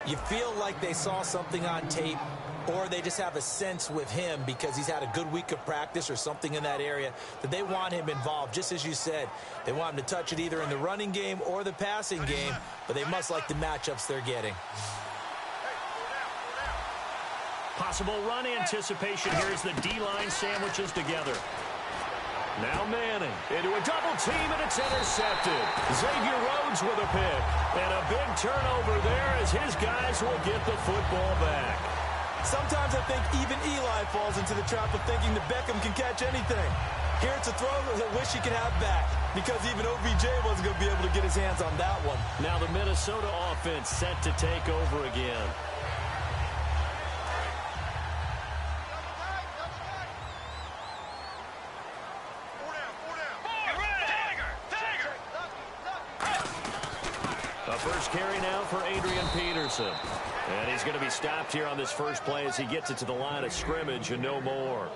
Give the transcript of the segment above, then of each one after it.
You feel like they saw something on tape, or they just have a sense with him because he's had a good week of practice or something in that area that they want him involved. Just as you said, they want him to touch it either in the running game or the passing game, but they must like the matchups they're getting. Possible run anticipation here as the D-line sandwiches together. Now Manning into a double team, and it's intercepted. Xavier Rhodes with a pick. And a big turnover there as his guys will get the football back. Sometimes I think even Eli falls into the trap of thinking that Beckham can catch anything. Here it's a throw that I wish he could have back because even OBJ wasn't going to be able to get his hands on that one. Now the Minnesota offense set to take over again. First carry now for Adrian Peterson. And he's going to be stopped here on this first play as he gets it to the line of scrimmage and no more.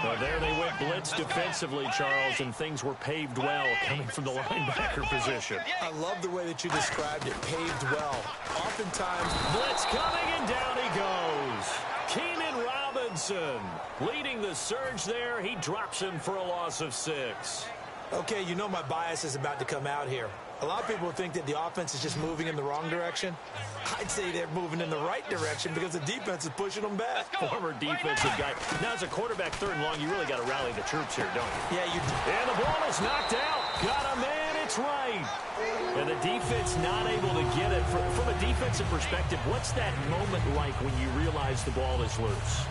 Well, there they went blitz defensively, Charles, and things were paved well coming from the linebacker position. I love the way that you described it, paved well. Oftentimes, blitz coming, and down he goes. Keenan Robinson leading the surge there. He drops him for a loss of 6. Okay, you know my bias is about to come out here. A lot of people think that the offense is just moving in the wrong direction. I'd say they're moving in the right direction because the defense is pushing them back. Former defensive guy. Now, as a quarterback, 3rd and long, you really got to rally the troops here, don't you? Yeah, you do. And the ball is knocked out. Got a man. It's right. And the defense not able to get it. From a defensive perspective, what's that moment like when you realize the ball is loose?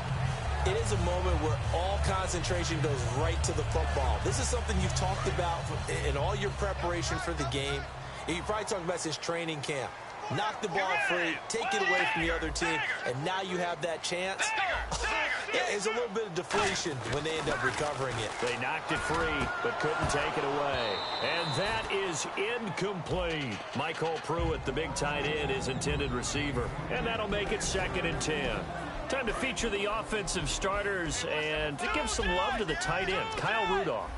It is a moment where all concentration goes right to the football. This is something you've talked about in all your preparation for the game. You probably talked about since training camp. Knock the ball free, take it away from the other team, and now you have that chance. There's a little bit of deflation when they end up recovering it. They knocked it free, but couldn't take it away. And that is incomplete. Michael Pruitt, the big tight end, is intended receiver. And that'll make it 2nd and 10. Time to feature the offensive starters and to give some love to the tight end, Kyle Rudolph.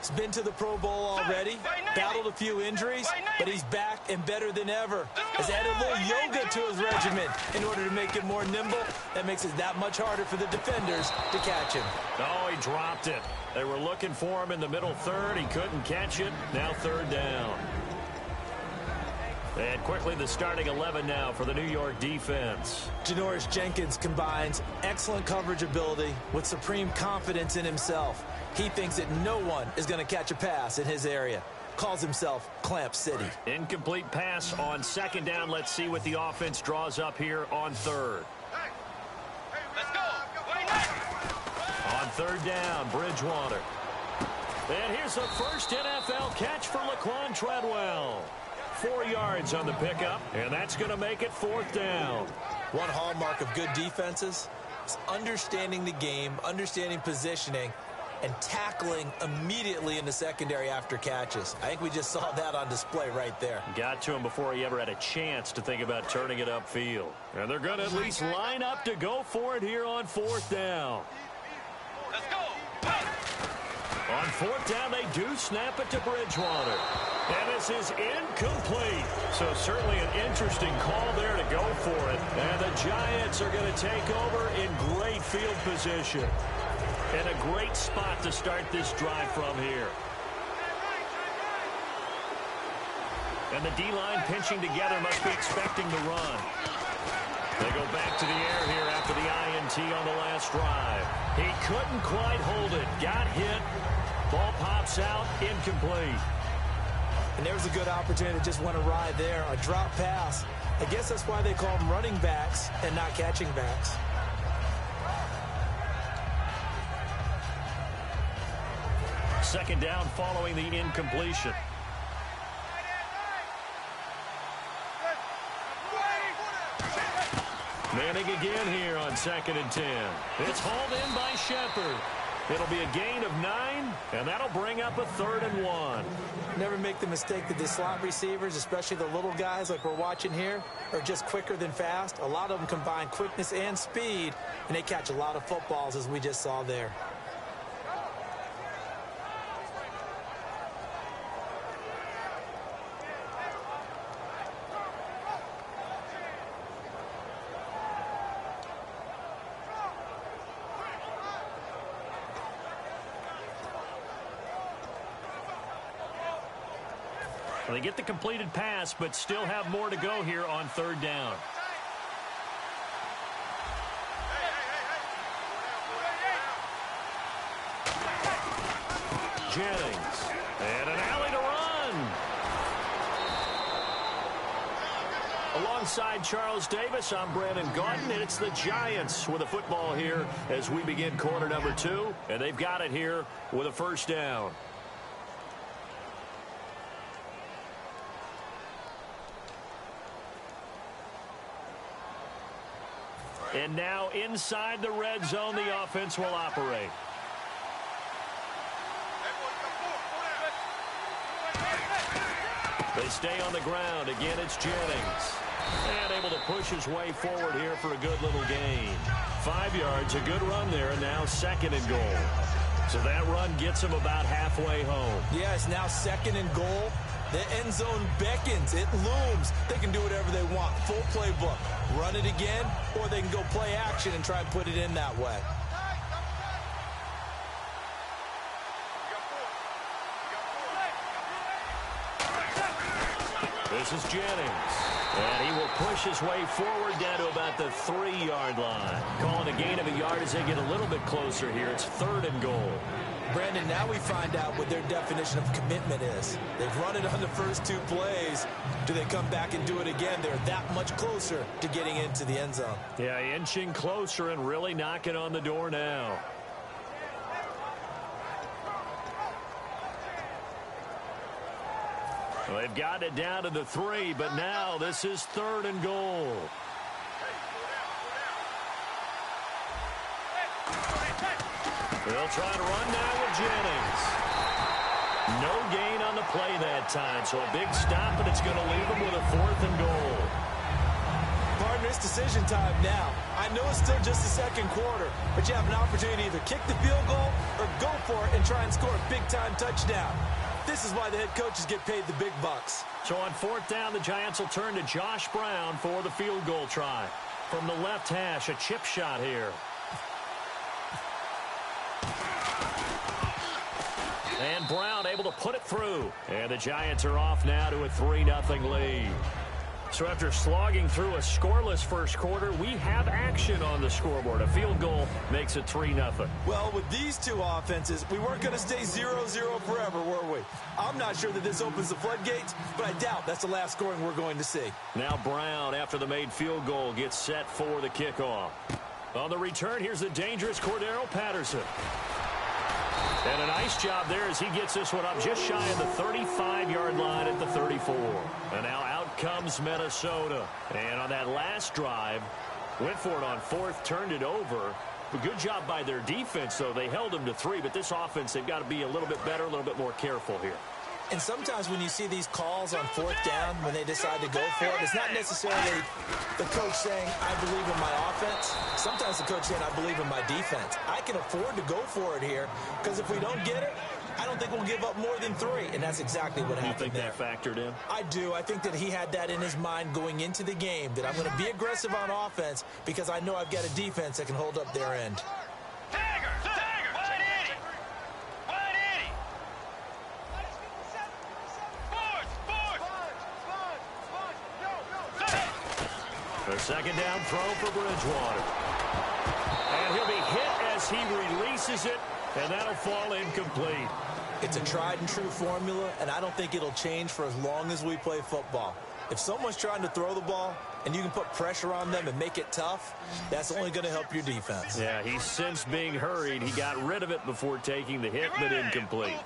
He's been to the Pro Bowl already, battled a few injuries, but he's back and better than ever. Has added a little yoga to his regimen in order to make him more nimble. That makes it that much harder for the defenders to catch him. Oh, he dropped it. They were looking for him in the middle 3rd. He couldn't catch it. Now 3rd down. And quickly the starting 11 now for the New York defense. Janoris Jenkins combines excellent coverage ability with supreme confidence in himself. He thinks that no one is going to catch a pass in his area. Calls himself Clamp City. Incomplete pass on 2nd down. Let's see what the offense draws up here on 3rd. Let's go. On 3rd down, Bridgewater. And here's the first NFL catch for Laquan Treadwell. 4 yards on the pickup, and that's going to make it 4th down. One hallmark of good defenses is understanding the game, understanding positioning, and tackling immediately in the secondary after catches. I think we just saw that on display right there. Got to him before he ever had a chance to think about turning it upfield. And they're going to at least line up to go for it here on 4th down. Let's go. On 4th down, they do snap it to Bridgewater. And this is incomplete. So certainly an interesting call there to go for it. And the Giants are going to take over in great field position. And a great spot to start this drive from here. And the D-line pinching together must be expecting the run. They go back to the air here after the INT on the last drive. He couldn't quite hold it. Got hit. Ball pops out. Incomplete. And there was a good opportunity to just went awry there. A drop pass. I guess that's why they call them running backs and not catching backs. Second down following the incompletion. Manning again here on 2nd and 10. It's hauled in by Shepard. It'll be a gain of 9, and that'll bring up a 3rd and 1. Never make the mistake that the slot receivers, especially the little guys like we're watching here, are just quicker than fast. A lot of them combine quickness and speed, and they catch a lot of footballs, as we just saw there. They get the completed pass, but still have more to go here on third down. Jennings. And an alley to run. Alongside Charles Davis, I'm Brandon Gaudin, and it's the Giants with a football here as we begin quarter number 2. And they've got it here with a first down. And now inside the red zone, the offense will operate. They stay on the ground. Again, it's Jennings. And able to push his way forward here for a good little gain. 5 yards, a good run there, and now second and goal. So that run gets him about halfway home. Yeah, it's now second and goal. The end zone beckons. It looms. They can do whatever they want. Full playbook. Run it again, or they can go play action and try and put it in that way. This is Jennings. And he will push his way forward down to about the 3-yard line. Calling a gain of a yard as they get a little bit closer here. It's third and goal. Brandon, now we find out what their definition of commitment is. They've run it on the first 2 plays. Do they come back and do it again? They're that much closer to getting into the end zone. Yeah, inching closer and really knocking on the door now. Well, they've got it down to the 3, but now this is third and goal. They'll try to run now with Jennings. No gain on the play that time, so a big stop, and it's going to leave them with a 4th and goal. Partner, it's decision time now. I know it's still just the second quarter, but you have an opportunity to either kick the field goal or go for it and try and score a big-time touchdown. This is why the head coaches get paid the big bucks. So on 4th down, the Giants will turn to Josh Brown for the field goal try. From the left hash, a chip shot here. And Brown able to put it through. And the Giants are off now to a 3-0 lead. So after slogging through a scoreless first quarter, we have action on the scoreboard. A field goal makes it 3-0. Well, with these two offenses, we weren't going to stay 0-0 forever, were we? I'm not sure that this opens the floodgates, but I doubt that's the last scoring we're going to see. Now Brown, after the made field goal, gets set for the kickoff. On the return, here's the dangerous Cordero Patterson. And a nice job there as he gets this one up just shy of the 35-yard line at the 34. And now out comes Minnesota. And on that last drive, went for it on 4th, turned it over. A good job by their defense, though. They held them to 3, but this offense, they've got to be a little bit better, a little bit more careful here. And sometimes when you see these calls on 4th down, when they decide to go for it, it's not necessarily the coach saying, I believe in my offense. Sometimes the coach saying, I believe in my defense. I can afford to go for it here, because if we don't get it, I don't think we'll give up more than 3. And that's exactly what happened there. You think that factored in? I do. I think that he had that in his mind going into the game, that I'm going to be aggressive on offense because I know I've got a defense that can hold up their end. The second down throw for Bridgewater. And he'll be hit as he releases it, and that'll fall incomplete. It's a tried-and-true formula, and I don't think it'll change for as long as we play football. If someone's trying to throw the ball and you can put pressure on them and make it tough, that's only going to help your defense. Yeah, he's since being hurried. He got rid of it before taking the hit, but incomplete.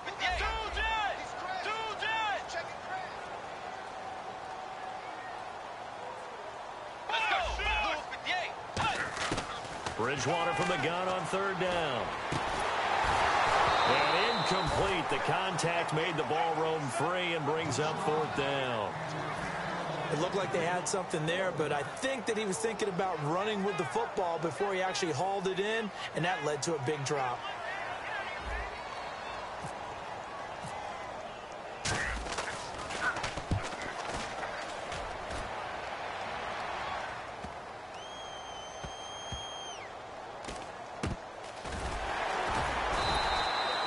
Bridgewater from the gun on 3rd down. And incomplete. The contact made the ball roam free and brings up 4th down. It looked like they had something there, but I think that he was thinking about running with the football before he actually hauled it in, and that led to a big drop.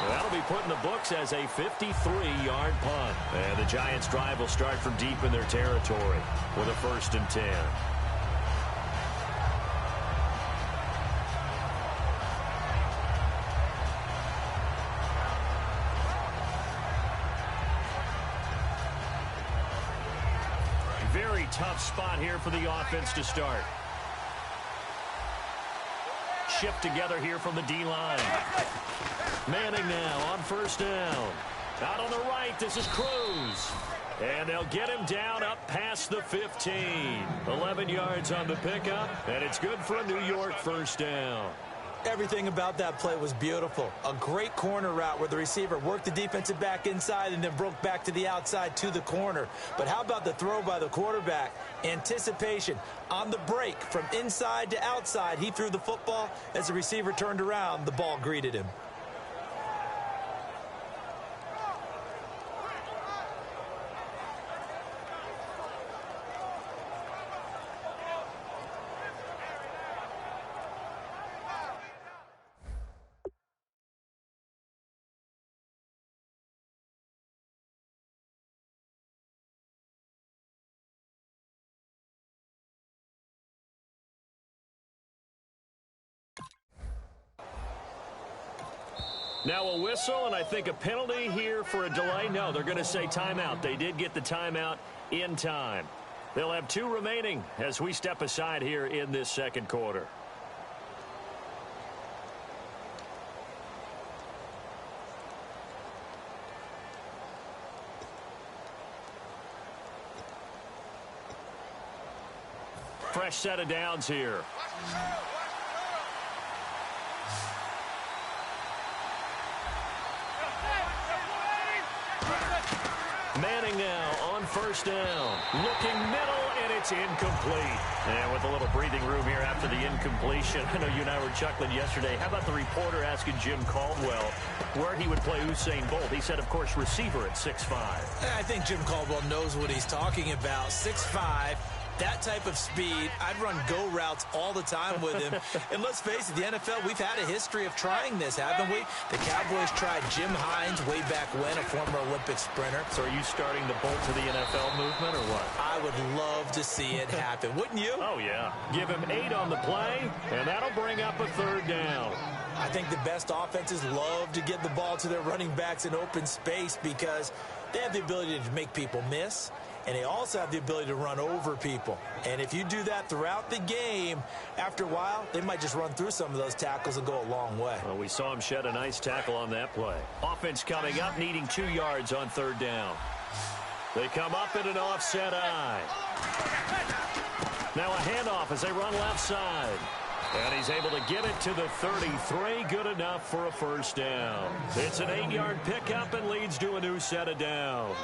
That'll be put in the books as a 53-yard punt. And the Giants' drive will start from deep in their territory with a 1st and 10. Very tough spot here for the offense to start. Shift together here from the D-line. Manning now on 1st down. Out on the right, this is Cruz. And they'll get him down up past the 15. 11 yards on the pickup, and it's good for a New York 1st down. Everything about that play was beautiful. A great corner route where the receiver worked the defensive back inside and then broke back to the outside to the corner. But how about the throw by the quarterback? Anticipation on the break from inside to outside. He threw the football. As the receiver turned around, the ball greeted him. Now a whistle, and I think a penalty here for a delay. No, they're going to say timeout. They did get the timeout in time. They'll have 2 remaining as we step aside here in this 2nd quarter. Fresh set of downs here. Manning now on 1st down. Looking middle, and it's incomplete. And with a little breathing room here after the incompletion. I know you and I were chuckling yesterday. How about the reporter asking Jim Caldwell where he would play Usain Bolt? He said, of course, receiver at 6'5". I think Jim Caldwell knows what he's talking about. 6'5". That type of speed, I'd run go routes all the time with him. And let's face it, the NFL, we've had a history of trying this, haven't we? The Cowboys tried Jim Hines way back when, a former Olympic sprinter. So are you starting the Bolt to the NFL movement or what? I would love to see it happen, wouldn't you? Oh, yeah. Give him 8 on the play, and that'll bring up a 3rd down. I think the best offenses love to get the ball to their running backs in open space because they have the ability to make people miss. And they also have the ability to run over people. And if you do that throughout the game, after a while, they might just run through some of those tackles and go a long way. Well, we saw him shed a nice tackle on that play. Offense coming up, needing 2 yards on 3rd down. They come up in an offset eye. Now a handoff as they run left side. And he's able to get it to the 33. Good enough for a 1st down. It's an 8-yard pickup and leads to a new set of downs.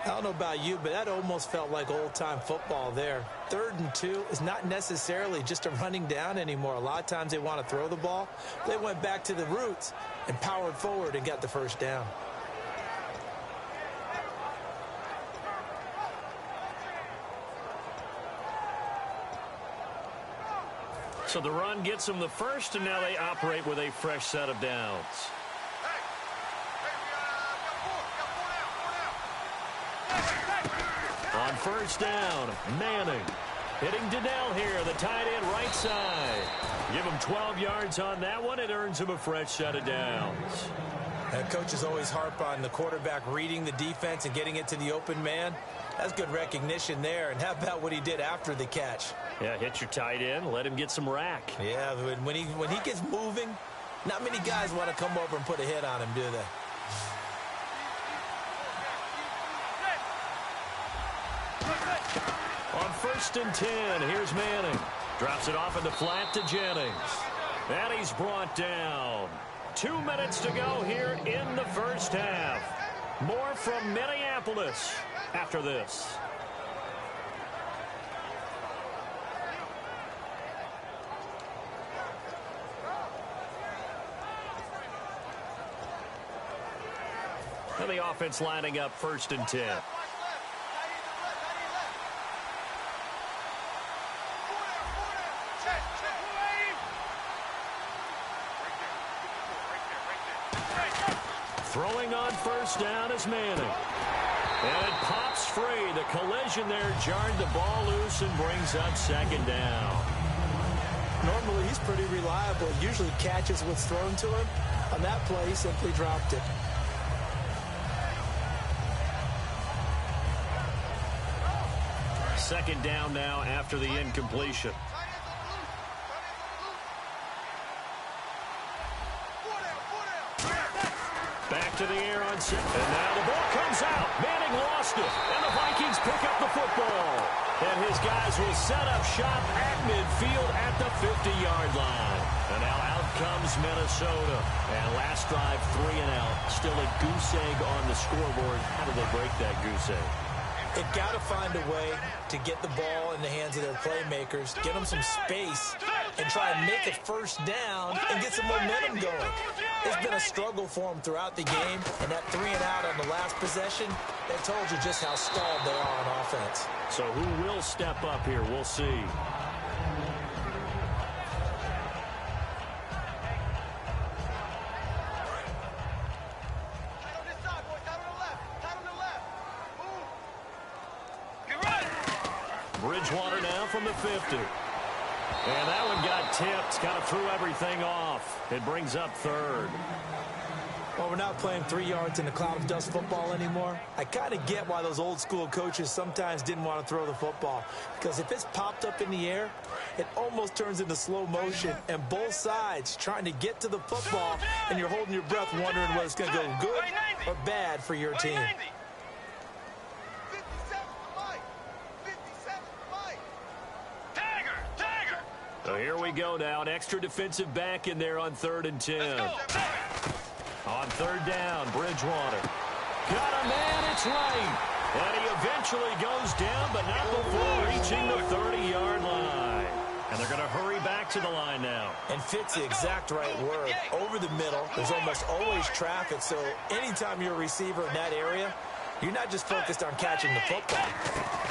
I don't know about you, but that almost felt like old-time football there. 3rd and 2 is not necessarily just a running down anymore. A lot of times they want to throw the ball. They went back to the roots and powered forward and got the 1st down. So the run gets them the 1st, and now they operate with a fresh set of downs. On 1st down, Manning. Hitting Donnell here, the tight end right side. Give him 12 yards on that one. It earns him a fresh set of downs. Coaches always harp on the quarterback reading the defense and getting it to the open man. That's good recognition there. And how about what he did after the catch? Yeah, hit your tight end, let him get some rack. Yeah, when he gets moving, not many guys want to come over and put a hit on him, do they? On 1st and 10, here's Manning. Drops it off in the flat to Jennings. And he's brought down. 2 minutes to go here in the 1st half. More from Minneapolis after this. And the offense lining up 1st and 10. Throwing on first down is Manning. And it pops free. The collision there jarred the ball loose and brings up second down. Normally, he's pretty reliable. Usually catches what's thrown to him. On that play, he simply dropped it. Second down now after the incompletion. Back to the air on set. And now the ball comes out. Manning lost it. And the Vikings pick up the football. And his guys will set up shop at midfield at the 50-yard line. And now out comes Minnesota. And last drive, 3 and out. Still a goose egg on the scoreboard. How do they break that goose egg? They've got to find a way to get the ball in the hands of their playmakers, get them some space, and try and make a first down and get some momentum going. It's been a struggle for them throughout the game, and that 3 and out on the last possession, that told you just how stalled they are on offense. So who will step up here? We'll see. Bridgewater now from the 50. And that one got tipped. Kind of threw everything off. It brings up third. Well, we're not playing 3 yards in a cloud of dust football anymore. I kind of get why those old school coaches sometimes didn't want to throw the football. Because if it's popped up in the air, it almost turns into slow motion. And both sides trying to get to the football, and you're holding your breath wondering whether it's going to go good or bad for your team. So here we go now. An extra defensive back in there on 3rd and 10. On 3rd down, Bridgewater. Got a man, it's right. And he eventually goes down, but not before reaching the 30-yard line. And they're going to hurry back to the line now. And fit's the exact right word. Over the middle, there's almost always traffic, so anytime you're a receiver in that area, you're not just focused on catching the football.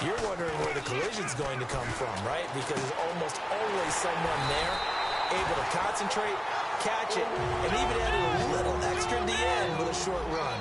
You're wondering where the collision's going to come from, right? Because there's almost always someone there able to concentrate, catch it, and even add a little extra at the end with a short run.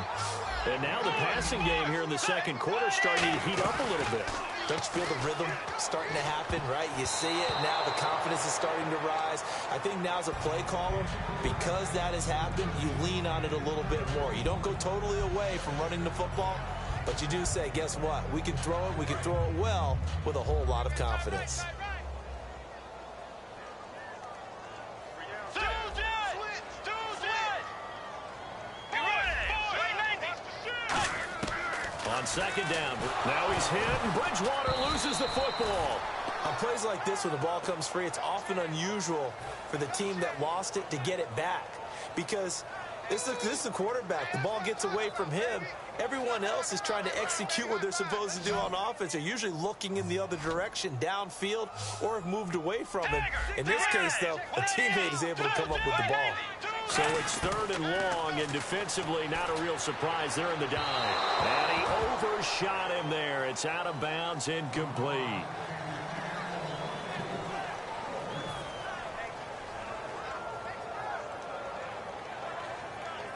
And now the passing game here in the second quarter starting to heat up a little bit. Don't you feel the rhythm starting to happen, right? You see it, now the confidence is starting to rise. I think now as a play caller, because that has happened, you lean on it a little bit more. You don't go totally away from running the football, but you do say, guess what? We can throw it well with a whole lot of confidence. On second down, now he's hit, and Bridgewater loses the football. On plays like this, when the ball comes free, it's often unusual for the team that lost it to get it back. Because this is the quarterback. The ball gets away from him. Everyone else is trying to execute what they're supposed to do on offense. They're usually looking in the other direction, downfield, or have moved away from him. In this case, though, a teammate is able to come up with the ball. So it's 3rd and long, and defensively not a real surprise there in the dive. And he overshot him there. It's out of bounds, incomplete.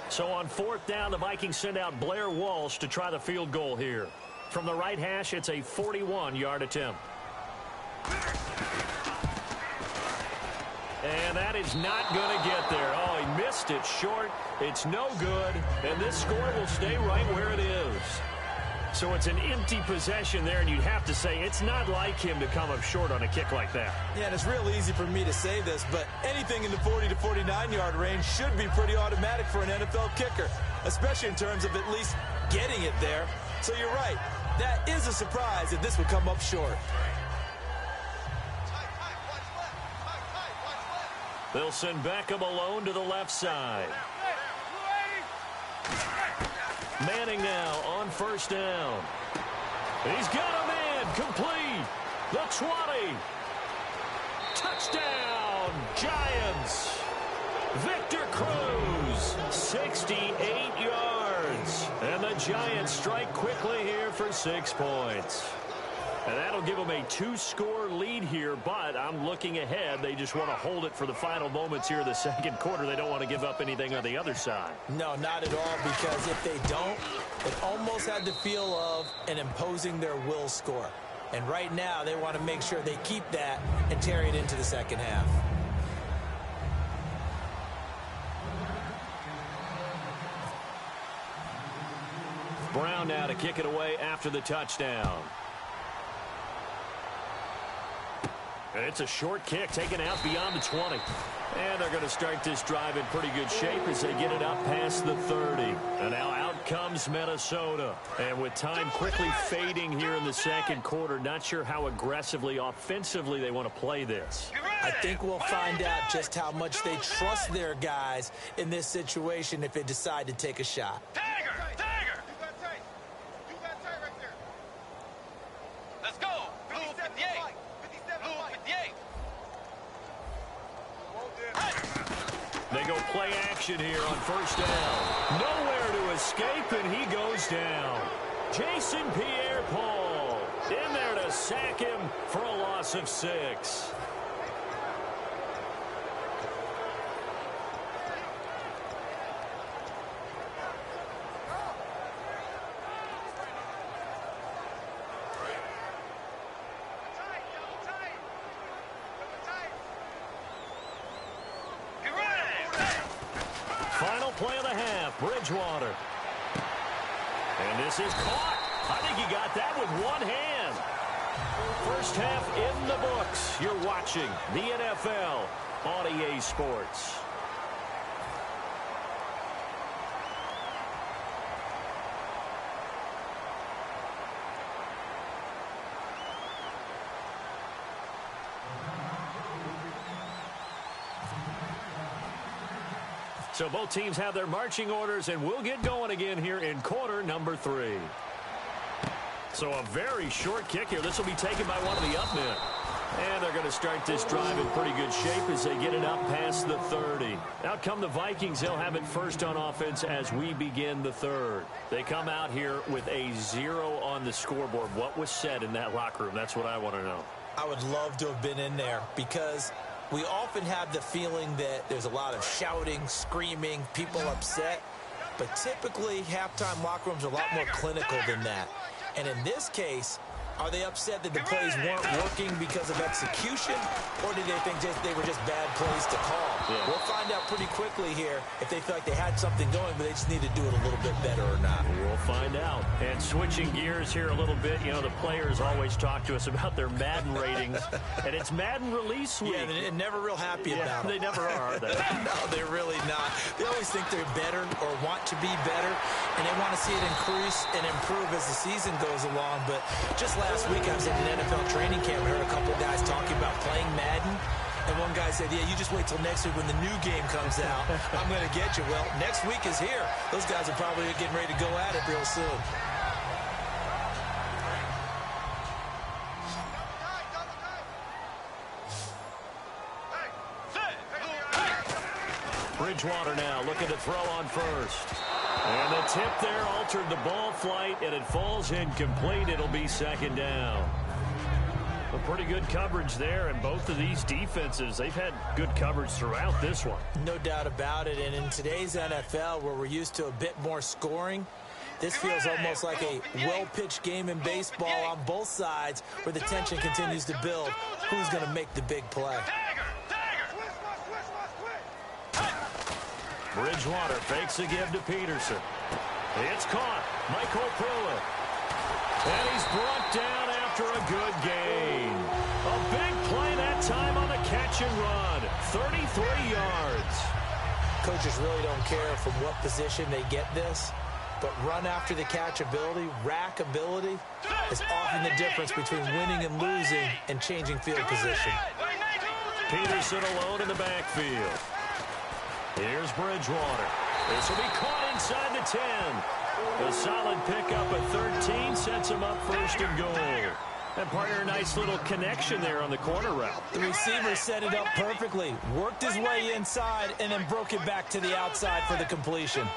So on 4th down, the Vikings send out Blair Walsh to try the field goal here. From the right hash, it's a 41-yard attempt. And that is not going to get there. Oh, he missed it short. It's no good. And this score will stay right where it is. So it's an empty possession there, and you'd have to say it's not like him to come up short on a kick like that. Yeah, and it's real easy for me to say this, but anything in the 40 to 49-yard range should be pretty automatic for an NFL kicker, especially in terms of at least getting it there. So you're right. That is a surprise if this would come up short. They'll send Beckham alone to the left side. Manning now on 1st down. He's got a man, complete. The 20. Touchdown, Giants. Victor Cruz, 68 yards. And the Giants strike quickly here for 6 points. And that'll give them a 2-score lead here, but I'm looking ahead. They just want to hold it for the final moments here in the second quarter. They don't want to give up anything on the other side. No, not at all, because if they don't, it almost had the feel of an imposing their will score. And right now, they want to make sure they keep that and carry it into the second half. Brown now to kick it away after the touchdown. And it's a short kick taken out beyond the 20. And they're going to start this drive in pretty good shape as they get it up past the 30. And now out comes Minnesota. And with time quickly fading here in the second quarter, not sure how aggressively, offensively they want to play this. I think we'll find out just how much they trust their guys in this situation if they decide to take a shot. They go play action here on first down. Nowhere to escape, and he goes down. Jason Pierre-Paul in there to sack him for a loss of 6. Final play of the half, Bridgewater. And this is caught. I think he got that with one hand. First half in the books. You're watching the NFL on EA Sports. So both teams have their marching orders, and we'll get going again here in quarter number 3. So a very short kick here. This will be taken by one of the up men. And they're going to start this drive in pretty good shape as they get it up past the 30. Out come the Vikings. They'll have it first on offense as we begin the third. They come out here with a 0 on the scoreboard. What was said in that locker room? That's what I want to know. I would love to have been in there because we often have the feeling that there's a lot of shouting, screaming, people upset. But typically, halftime locker rooms are a lot more clinical than that. And in this case, are they upset that the plays weren't working because of execution, or did they think they were just bad plays to call? Yeah. We'll find out pretty quickly here if they feel like they had something going, but they just need to do it a little bit better or not. We'll find out. And switching gears here a little bit, you know, the players always talk to us about their Madden ratings, and it's Madden release week. Yeah, they're never real happy about it. They never are they? No, they're really not. They always think they're better or want to be better, and they want to see it increase and improve as the season goes along. But just last week, I was at an NFL training camp and heard a couple of guys talking about playing Madden. And one guy said, yeah, you just wait till next week when the new game comes out. I'm going to get you. Well, next week is here. Those guys are probably getting ready to go at it real soon. Bridgewater now looking to throw on first. And the tip there altered the ball flight, and it falls incomplete. It'll be second down. A pretty good coverage there, and both of these defenses, they've had good coverage throughout this one. No doubt about it, and in today's NFL, where we're used to a bit more scoring, this feels almost like a well-pitched game in baseball on both sides where the tension continues to build. Who's going to make the big play? Bridgewater fakes a give to Peterson. It's caught. Michael Pruitt. And he's brought down after a good gain. A big play that time on the catch and run. 33 yards. Coaches really don't care from what position they get this, but run after the catch ability, rack ability, is often the difference between winning and losing and changing field position. Peterson alone in the backfield. Here's Bridgewater. This will be caught inside the 10. A solid pickup at 13 sets him up first and goal. And partner, a nice little connection there on the corner route. The receiver set it up perfectly, worked his way inside, and then broke it back to the outside for the completion.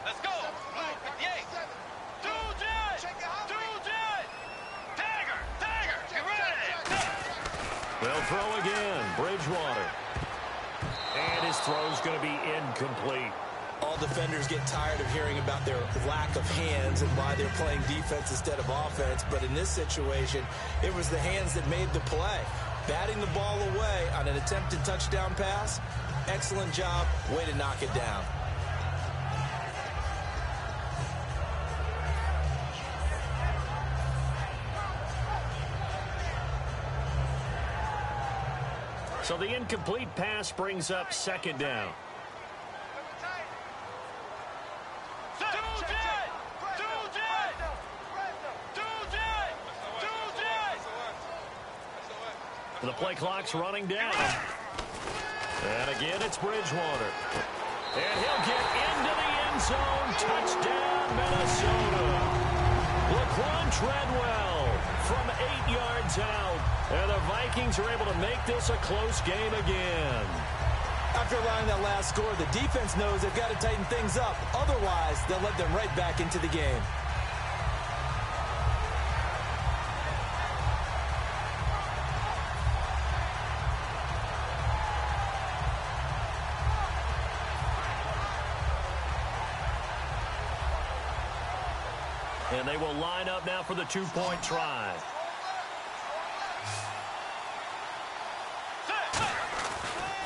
Let's go. 58. 2J. throw again, Bridgewater. And his throw's going to be incomplete. All defenders get tired of hearing about their lack of hands and why they're playing defense instead of offense. But in this situation, it was the hands that made the play. Batting the ball away on an attempted touchdown pass. Excellent job. Way to knock it down. So the incomplete pass brings up second down. The play clock's running down. And again, it's Bridgewater. And he'll get into the end zone. Touchdown, Minnesota. Laquan Treadwell from 8 yards out. And the Vikings are able to make this a close game again. After allowing that last score, the defense knows they've got to tighten things up. Otherwise, they'll let them right back into the game. And they will line up now for the two-point try.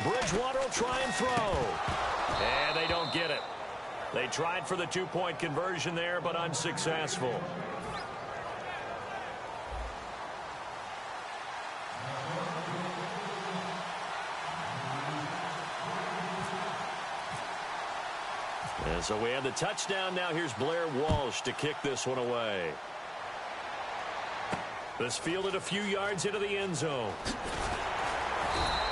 Bridgewater will try and throw. And they don't get it. They tried for the two-point conversion there, but unsuccessful. And so we have the touchdown. Now here's Blair Walsh to kick this one away. This fielded a few yards into the end zone.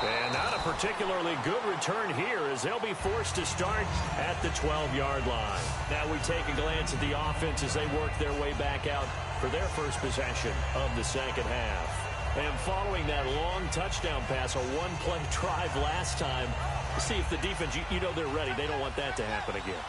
And not a particularly good return here as they'll be forced to start at the 12-yard line. Now we take a glance at the offense as they work their way back out for their first possession of the second half. And following that long touchdown pass, a one-play drive last time, see if the defense, you know they're ready. They don't want that to happen again.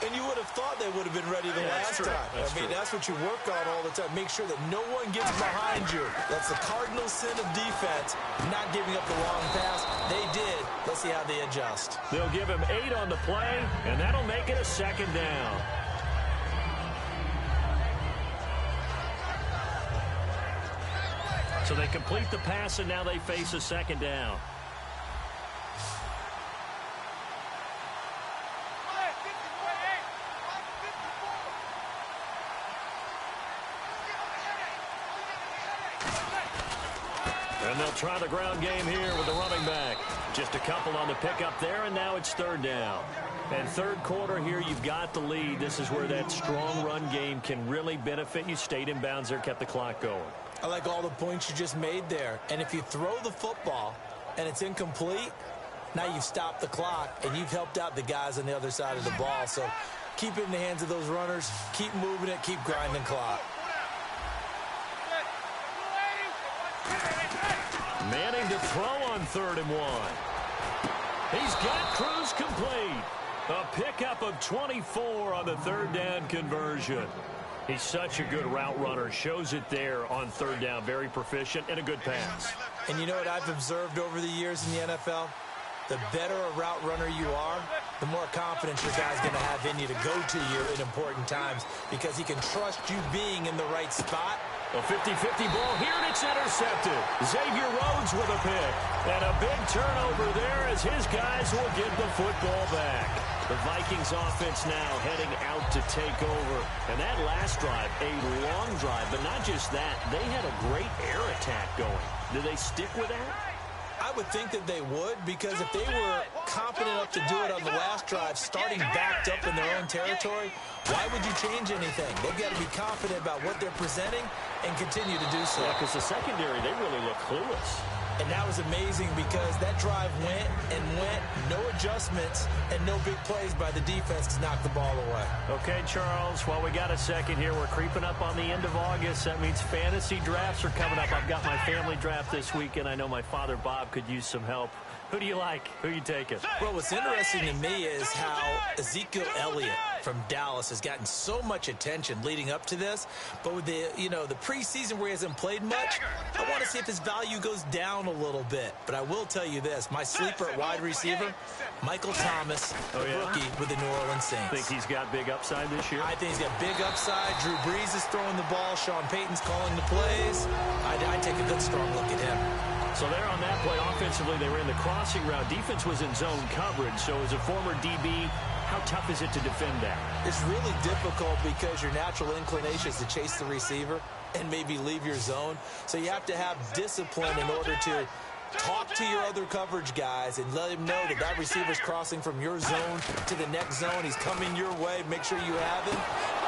And you would have thought they would have been ready the last time. That's what you work on all the time. Make sure that no one gets behind you. That's the cardinal sin of defense, not giving up the long pass. They did. Let's see how they adjust. They'll give him 8 on the play, and that'll make it a second down. So they complete the pass, and now they face a second down. And they'll try the ground game here with the running back. Just a couple on the pickup there, and now it's third down. And third quarter here, you've got the lead. This is where that strong run game can really benefit you. Stayed in bounds there, kept the clock going. I like all the points you just made there. And if you throw the football and it's incomplete, now you've stopped the clock and you've helped out the guys on the other side of the ball. So keep it in the hands of those runners. Keep moving it. Keep grinding clock. Manning to throw on 3rd and 1. He's got Cruz complete. A pickup of 24 on the third down conversion. He's such a good route runner. Shows it there on third down. Very proficient and a good pass. And you know what I've observed over the years in the NFL? The better a route runner you are, the more confidence your guy's going to have in you to go to you in important times because he can trust you being in the right spot. A 50-50 ball here, and it's intercepted. Xavier Rhodes with a pick. And a big turnover there as his guys will get the football back. The Vikings offense now heading out to take over. And that last drive, a long drive, but not just that. They had a great air attack going. Do they stick with that? I would think that they would, because if they were confident enough to do it on the last drive, starting backed up in their own territory, why would you change anything? They've got to be confident about what they're presenting and continue to do so. Yeah, because the secondary, they really look clueless. And that was amazing because that drive went and went, no adjustments, and no big plays by the defense to knock the ball away. Okay, Charles, while we got a second here, we're creeping up on the end of August. That means fantasy drafts are coming up. I've got my family draft this weekend. I know my father, Bob, could use some help Who do you like? Who you taking? Well, what's interesting to me is how Ezekiel Elliott from Dallas has gotten so much attention leading up to this. But with the preseason where he hasn't played much, I want to see if his value goes down a little bit. But I will tell you this, my sleeper at wide receiver, Michael Thomas, rookie with the New Orleans Saints. Think he's got big upside this year? I think he's got big upside. Drew Brees is throwing the ball. Sean Payton's calling the plays. I'd take a good, strong look at him. So there on that play, offensively, they ran the crossing route. Defense was in zone coverage. So as a former DB, how tough is it to defend that? It's really difficult because your natural inclination is to chase the receiver and maybe leave your zone. So you have to have discipline in order to talk to your other coverage guys and let him know that that receiver's crossing from your zone to the next zone. He's coming your way. Make sure you have him.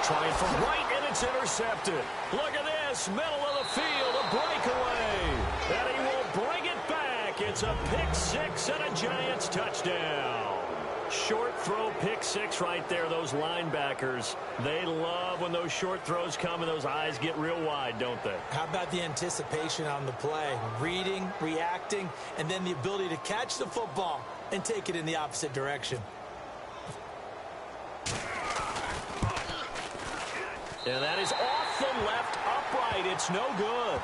Trying from right, and it's intercepted. Look at this, middle of the field, a breakaway. And he will bring it back. It's a pick six and a Giants touchdown. Short throw, pick six right there. Those linebackers, they love when those short throws come and those eyes get real wide, don't they? How about the anticipation on the play? Reading, reacting, and then the ability to catch the football and take it in the opposite direction. And that is off the left upright. It's no good.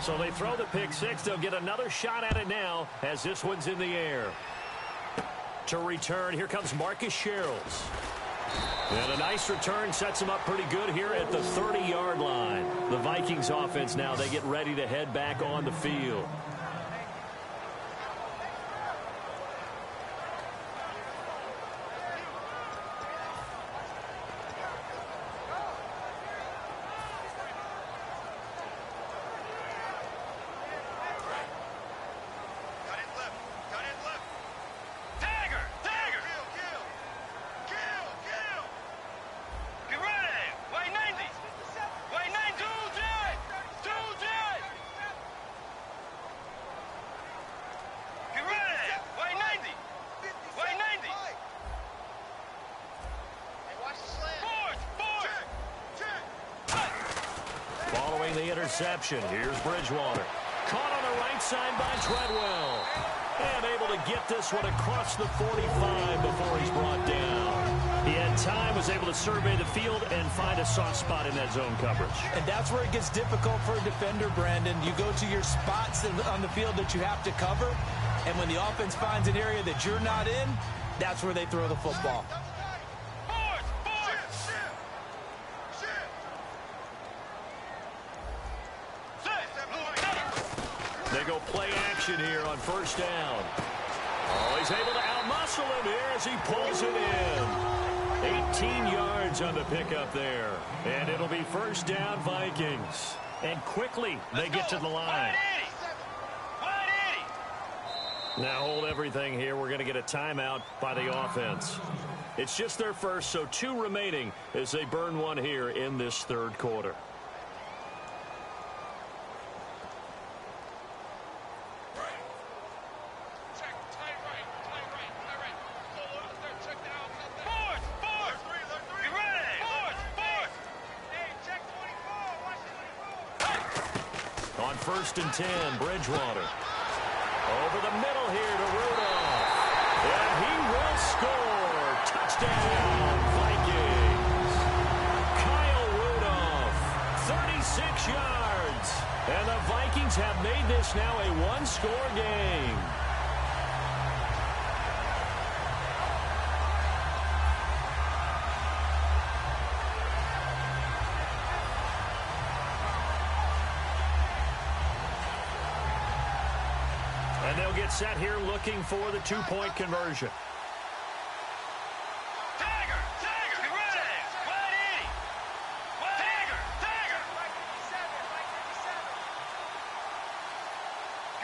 So they throw the pick six. They'll get another shot at it now as this one's in the air. To return, here comes Marcus Sherrills. And a nice return sets them up pretty good here at the 30-yard line. The Vikings offense now, they get ready to head back on the field. The interception. Here's Bridgewater. Caught on the right side by Treadwell. And able to get this one across the 45 before he's brought down. He had time, was able to survey the field and find a soft spot in that zone coverage. And that's where it gets difficult for a defender, Brandon. You go to your spots on the field that you have to cover, and when the offense finds an area that you're not in, that's where they throw the football. They go play action here on first down. Oh, he's able to outmuscle him here as he pulls it in. 18 yards on the pickup there. And it'll be first down Vikings. And quickly they get to the line. Now hold everything here. We're going to get a timeout by the offense. It's just their first, so 2 remaining as they burn one here in this third quarter. First and 10, Bridgewater. Over the middle here to Rudolph. And he will score. Touchdown, Vikings. Kyle Rudolph, 36 yards. And the Vikings have made this now a one-score game. And they'll get set here looking for the two-point conversion. Tiger, get ready. Wide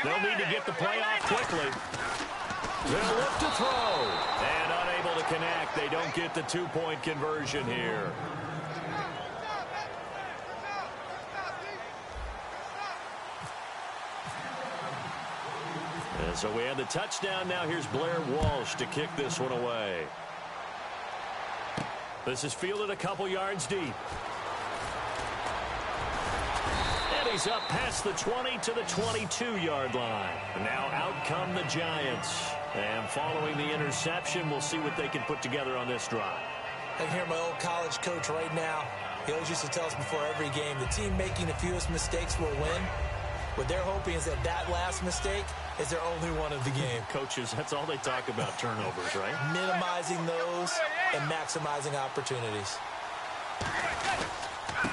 80. They'll need to get the play off quickly. They'll look to throw. And unable to connect. They don't get the two-point conversion here. And so we have the touchdown. Now here's Blair Walsh to kick this one away. This is fielded a couple yards deep. And he's up past the 20 to the 22-yard line. And now out come the Giants. And following the interception, we'll see what they can put together on this drive. I can hear my old college coach right now. He always used to tell us before every game, the team making the fewest mistakes will win. What they're hoping is that that last mistake is their only one of the game. Coaches, that's all they talk about, turnovers, right? Minimizing those and maximizing opportunities.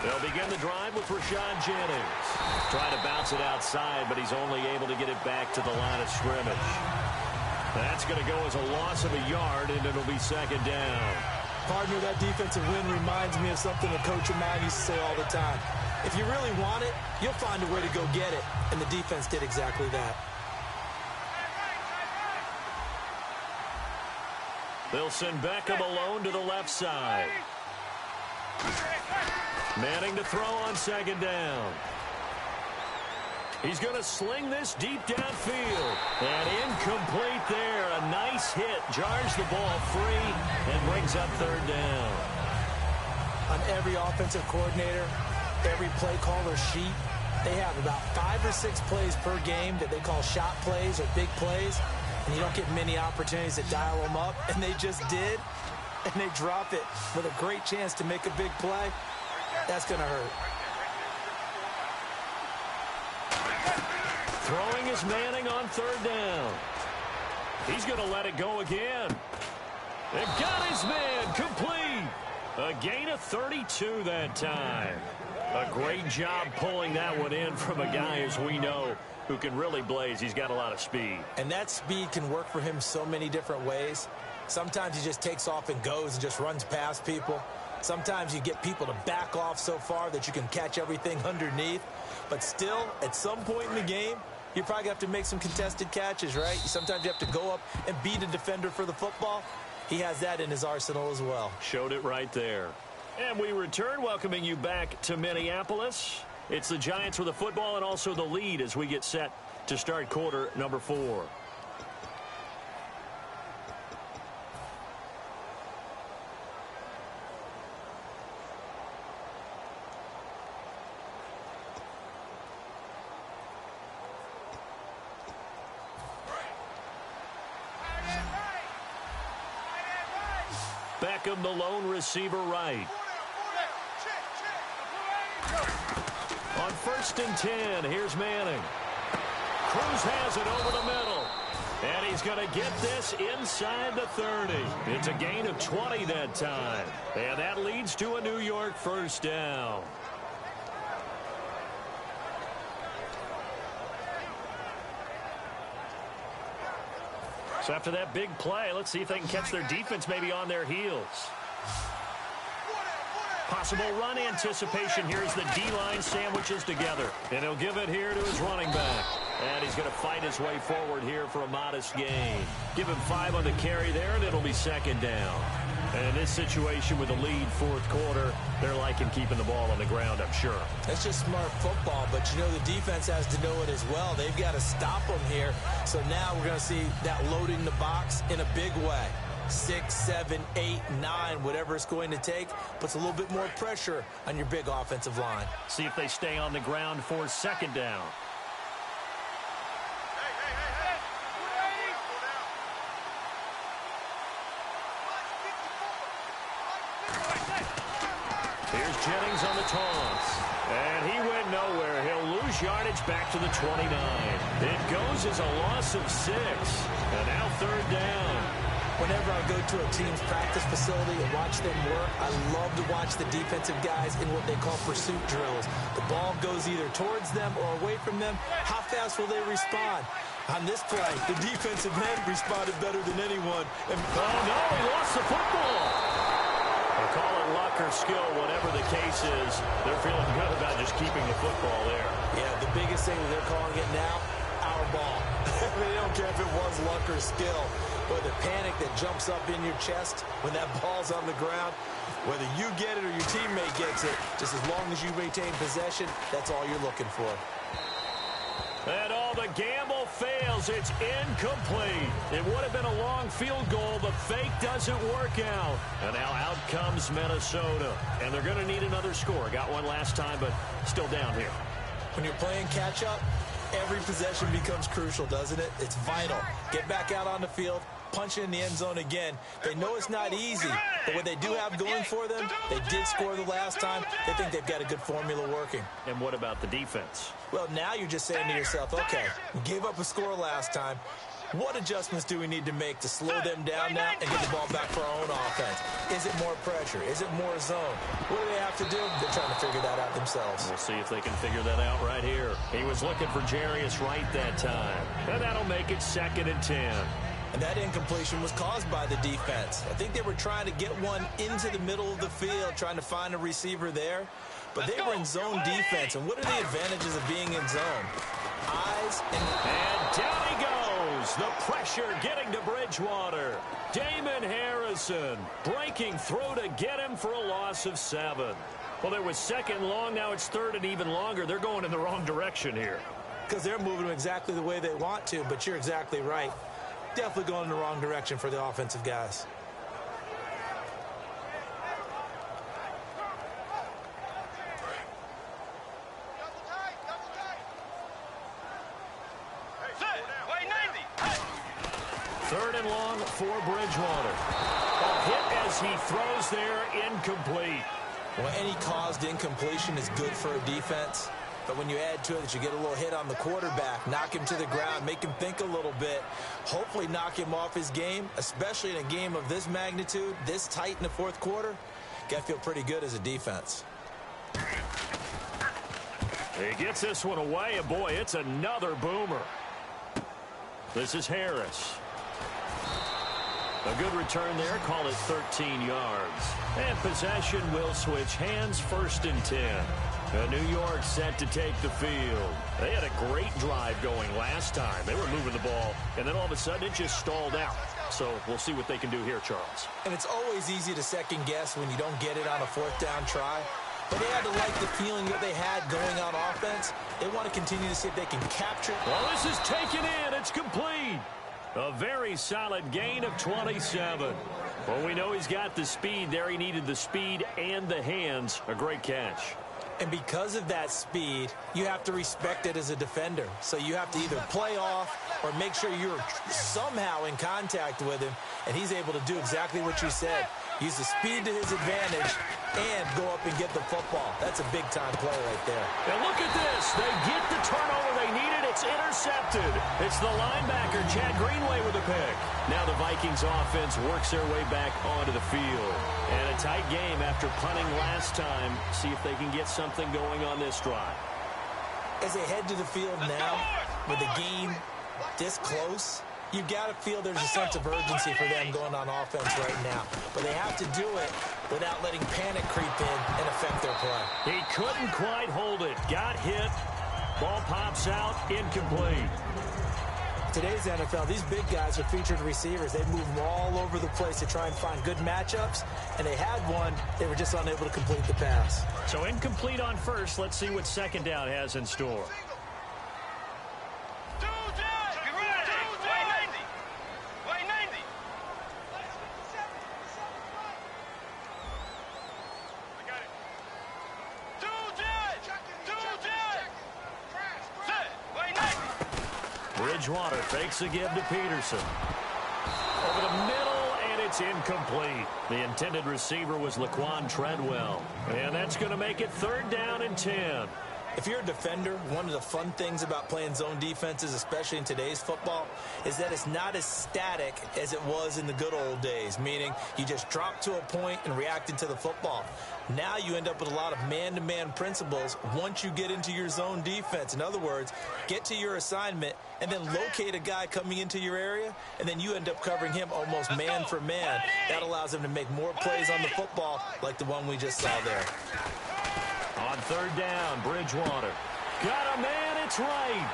They'll begin the drive with Rashad Jennings. Trying to bounce it outside, but he's only able to get it back to the line of scrimmage. That's going to go as a loss of a yard, and it'll be second down. Partner, that defensive win reminds me of something a coach of mine used to say all the time. If you really want it, you'll find a way to go get it. And the defense did exactly that. They'll send Beckham alone to the left side. Manning to throw on second down. He's going to sling this deep downfield. And incomplete there. A nice hit. Jars the ball free and brings up third down. On every offensive coordinator, every play caller sheet, they have about 5 or 6 plays per game that they call shot plays or big plays. And you don't get many opportunities to dial them up. And they just did. And they drop it with a great chance to make a big play. That's going to hurt. Throwing is Manning on third down. He's going to let it go again. They've got his man complete. A gain of 32 that time. A great job pulling that one in from a guy, as we know, who can really blaze. He's got a lot of speed. And that speed can work for him so many different ways. Sometimes he just takes off and goes and just runs past people. Sometimes you get people to back off so far that you can catch everything underneath. But still, at some point in the game, you probably have to make some contested catches, right? Sometimes you have to go up and beat a defender for the football. He has that in his arsenal as well. Showed it right there. And we return, welcoming you back to Minneapolis. It's the Giants with the football and also the lead as we get set to start quarter number 4. Beckham, the lone receiver, right. On 1st and 10, here's Manning. Cruz has it over the middle. And he's going to get this inside the 30. It's a gain of 20 that time. And that leads to a New York first down. So after that big play, let's see if they can catch their defense maybe on their heels. Possible run anticipation here as the D-line sandwiches together. And he'll give it here to his running back. And he's going to fight his way forward here for a modest gain. Give him 5 on the carry there, and it'll be second down. And in this situation with the lead fourth quarter, they're liking keeping the ball on the ground, I'm sure. That's just smart football, but you know the defense has to know it as well. They've got to stop them here. So now we're going to see that loading the box in a big way. 6, 7, 8, 9, whatever it's going to take, puts a little bit more pressure on your big offensive line. See if they stay on the ground for second down. Here's Jennings on the toss. And he went nowhere. He'll lose yardage back to the 29. It goes as a loss of 6. And now third down. Whenever I go to a team's practice facility and watch them work, I love to watch the defensive guys in what they call pursuit drills. The ball goes either towards them or away from them. How fast will they respond? On this play, the defensive men responded better than anyone. And oh, no, he lost the football. They'll call it luck or skill, whatever the case is. They're feeling good about just keeping the football there. Yeah, the biggest thing that they're calling it now, our ball. They don't care if it was luck or skill. Or the panic that jumps up in your chest when that ball's on the ground. Whether you get it or your teammate gets it, just as long as you maintain possession, that's all you're looking for. And all the gamble fails. It's incomplete. It would have been a long field goal. The fake doesn't work out. And now out comes Minnesota. And they're going to need another score. Got one last time, but still down here. When you're playing catch-up, every possession becomes crucial, doesn't it? It's vital. Get back out on the field, punch it in the end zone again. They know it's not easy, but what they do have going for them, they did score the last time. They think they've got a good formula working. And what about the defense? Well, now you're just saying to yourself, okay, we gave up a score last time. What adjustments do we need to make to slow them down now and get the ball back for our own offense? Is it more pressure? Is it more zone? What do they have to do? They're trying to figure that out themselves. We'll see if they can figure that out right here. He was looking for Jarius Wright that time. And that'll make it 2nd and 10. And that incompletion was caused by the defense. I think they were trying to get one into the middle of the field, trying to find a receiver there. But they were in zone defense. And what are the advantages of being in zone? Eyes and down he goes. The pressure getting to Bridgewater. Damon Harrison breaking through to get him for a loss of 7. Well, there was 2nd long. Now it's 3rd and even longer. They're going in the wrong direction here. Because they're moving them exactly the way they want to, but you're exactly right. Definitely going in the wrong direction for the offensive guys. Third and long for Bridgewater. A hit as he throws there, incomplete. Well, any caused incompletion is good for a defense. But when you add to it that you get a little hit on the quarterback, knock him to the ground, make him think a little bit, hopefully knock him off his game, especially in a game of this magnitude, this tight in the 4th quarter, got to feel pretty good as a defense. He gets this one away, and boy, it's another boomer. This is Harris. A good return there, call it 13 yards. And possession will switch hands, 1st and 10. New York set to take the field. They had a great drive going last time. They were moving the ball, and then all of a sudden it just stalled out. So we'll see what they can do here, Charles. And it's always easy to second guess when you don't get it on a 4th down try. But they had to like the feeling that they had going on offense. They want to continue to see if they can capture it. Well, this is taken in. It's complete. A very solid gain of 27. Well, we know he's got the speed there. He needed the speed and the hands. A great catch. And because of that speed, you have to respect it as a defender. So you have to either play off or make sure you're somehow in contact with him, and he's able to do exactly what you said. Use the speed to his advantage and go up and get the football. That's a big-time play right there. And look at this. They get the turnover they needed. It's intercepted. It's the linebacker, Chad Greenway, with a pick. Now the Vikings offense works their way back onto the field. And a tight game after punting last time. See if they can get something going on this drive. As they head to the field now, with the game this close, you've got to feel there's a sense of urgency for them going on offense right now. But they have to do it without letting panic creep in and affect their play. He couldn't quite hold it. Got hit. Ball pops out. Incomplete. Today's NFL, these big guys are featured receivers. They move them all over the place to try and find good matchups. And they had one. They were just unable to complete the pass. So incomplete on 1st. Let's see what 2nd down has in store. Bridgewater fakes a give to Peterson. Over the middle, and it's incomplete. The intended receiver was Laquan Treadwell. And that's going to make it 3rd down and 10. If you're a defender, one of the fun things about playing zone defenses, especially in today's football, is that it's not as static as it was in the good old days, meaning you just drop to a point and reacted to the football. Now you end up with a lot of man-to-man principles once you get into your zone defense. In other words, get to your assignment and then locate a guy coming into your area, and then you end up covering him almost man for man. That allows him to make more plays on the football like the one we just saw there. On 3rd down, Bridgewater. Got a man, it's right.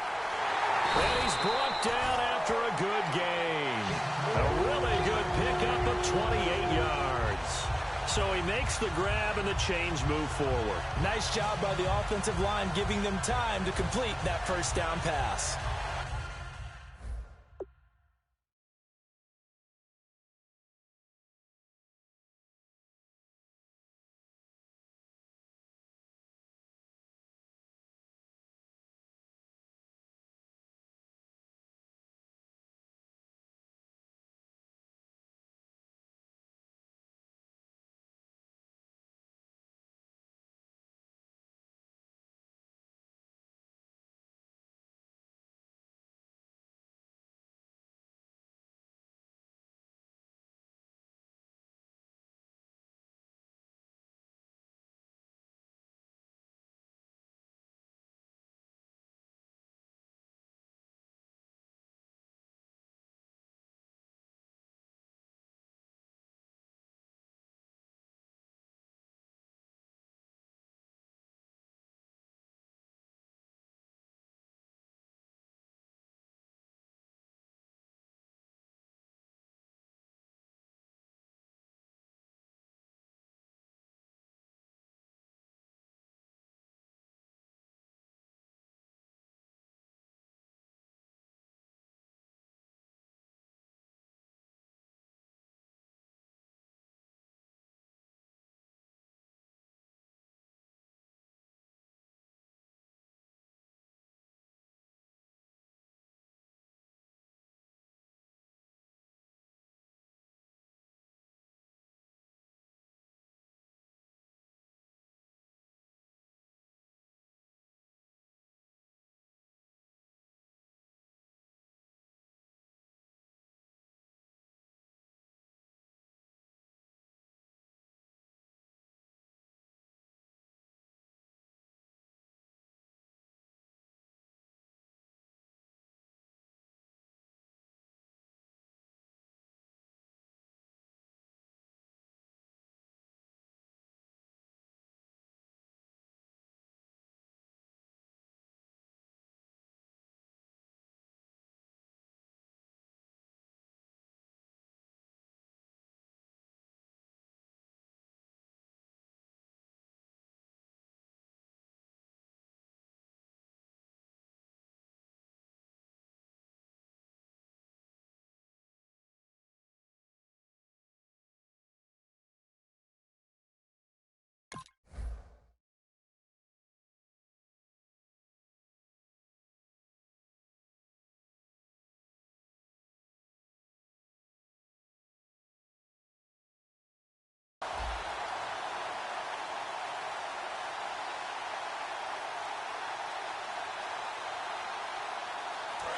And he's brought down after a good gain. A really good pickup of 28 yards. So he makes the grab and the chains move forward. Nice job by the offensive line, giving them time to complete that first down pass.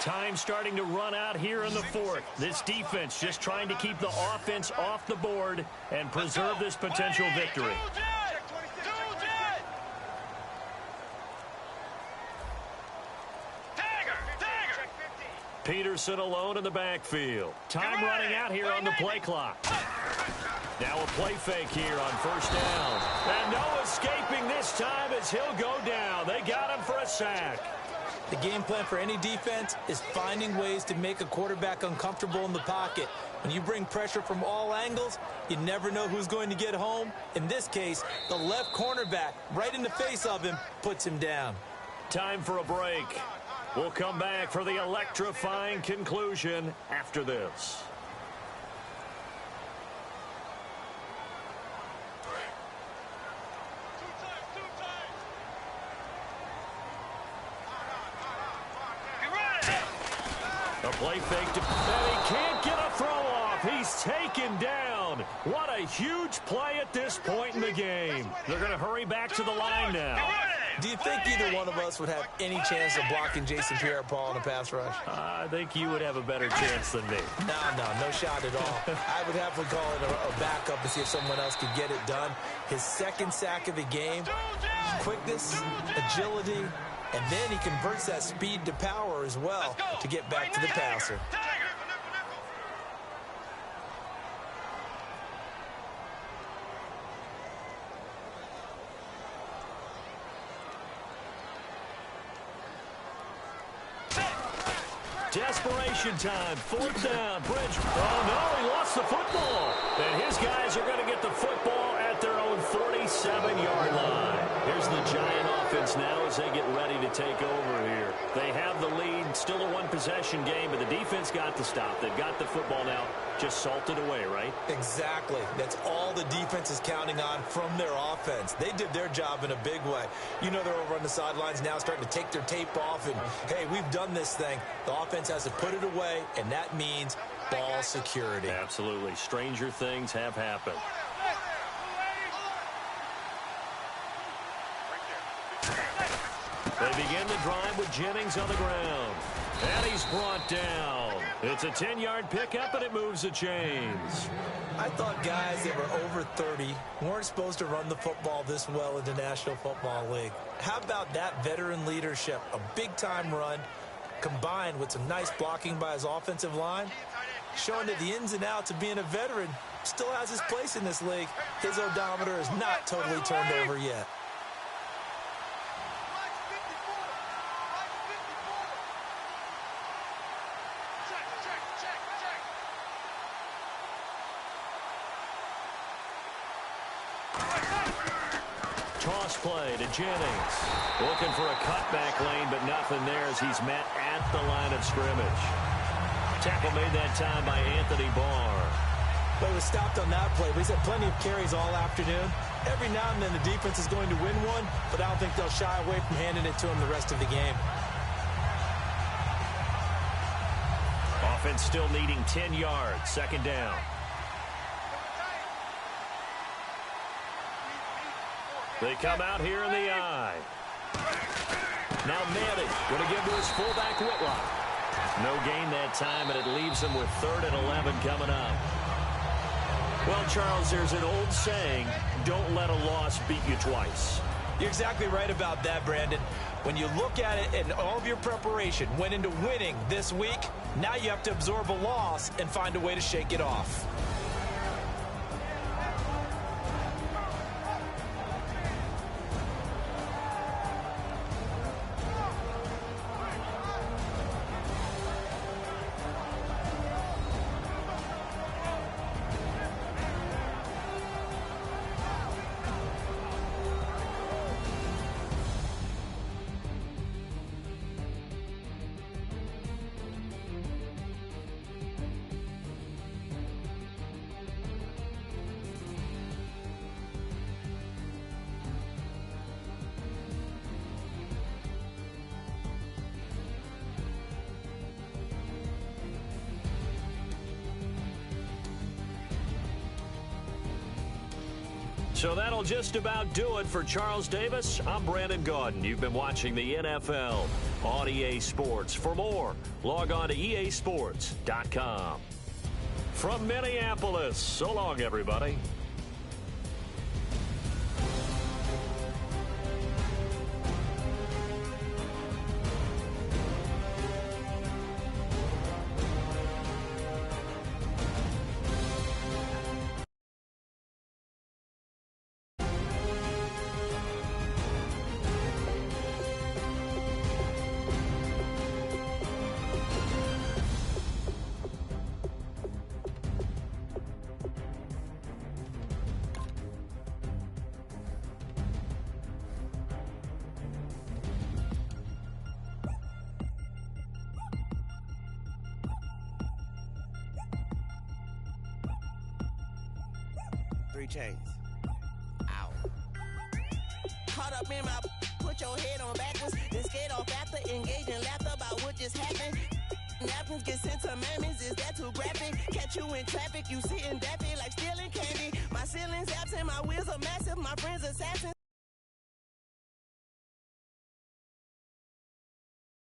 Time starting to run out here in the fourth. This defense just trying to keep the offense off the board and preserve this potential victory. Peterson alone in the backfield. Time running out here on the play clock. Now a play fake here on first down. And no escaping this time as he'll go down. They got him for a sack. The game plan for any defense is finding ways to make a quarterback uncomfortable in the pocket. When you bring pressure from all angles, you never know who's going to get home. In this case, the left cornerback, right in the face of him, puts him down. Time for a break. We'll come back for the electrifying conclusion after this. A play fake to, and he can't get a throw off. He's taken down. What a huge play at this point in the game. They're going to hurry back to the line now. Do you think either one of us would have any chance of blocking Jason Pierre-Paul in a pass rush? I think you would have a better chance than me. No shot at all. I would have to call it a backup and see if someone else could get it done. His second sack of the game, quickness, agility, and then he converts that speed to power as well to get back to the passer. Desperation time, fourth down, Bridge. Oh, no, he lost the football. And his guys are going to get the football at their own 47-yard line. Here's the Giant offense now as they get ready to take over here. They have the lead, still a one-possession game, but the defense got the stop. They've got the football now, just salted away, right? Exactly. That's all the defense is counting on from their offense. They did their job in a big way. You know, they're over on the sidelines now starting to take their tape off, and, hey, we've done this thing. The offense has to put it away, and that means ball security. Absolutely. Stranger things have happened. They begin the drive with Jennings on the ground. And he's brought down. It's a 10-yard pickup, and it moves the chains. I thought guys that were over 30 weren't supposed to run the football this well in the National Football League. How about that veteran leadership? A big-time run combined with some nice blocking by his offensive line, showing that the ins and outs of being a veteran still has his place in this league. His odometer is not totally turned over yet. Toss play to Jennings. Looking for a cutback lane, but nothing there as he's met at the line of scrimmage. Tackle made that time by Anthony Barr. But he was stopped on that play. But he's had plenty of carries all afternoon. Every now and then the defense is going to win one, but I don't think they'll shy away from handing it to him the rest of the game. Offense still needing 10 yards. Second down. They come out here in the eye. Now Manning going to give to his fullback Whitlock. No gain that time, and it leaves him with 3rd and 11 coming up. Well, Charles, there's an old saying, don't let a loss beat you twice. You're exactly right about that, Brandon. When you look at it and all of your preparation went into winning this week, now you have to absorb a loss and find a way to shake it off. So that'll just about do it for Charles Davis. I'm Brandon Gaudin. You've been watching the NFL on EA Sports. For more, log on to easports.com. From Minneapolis, so long, everybody. Three chains. Ow. Caught up in my, put your head on backwards, then skate off after engaging laughter about what just happened. Napkins get sent to mammies, is that too graphic? Catch you in traffic, you sitting daffy like stealing candy. My ceiling's absent, my wheels are massive, my friends assassins.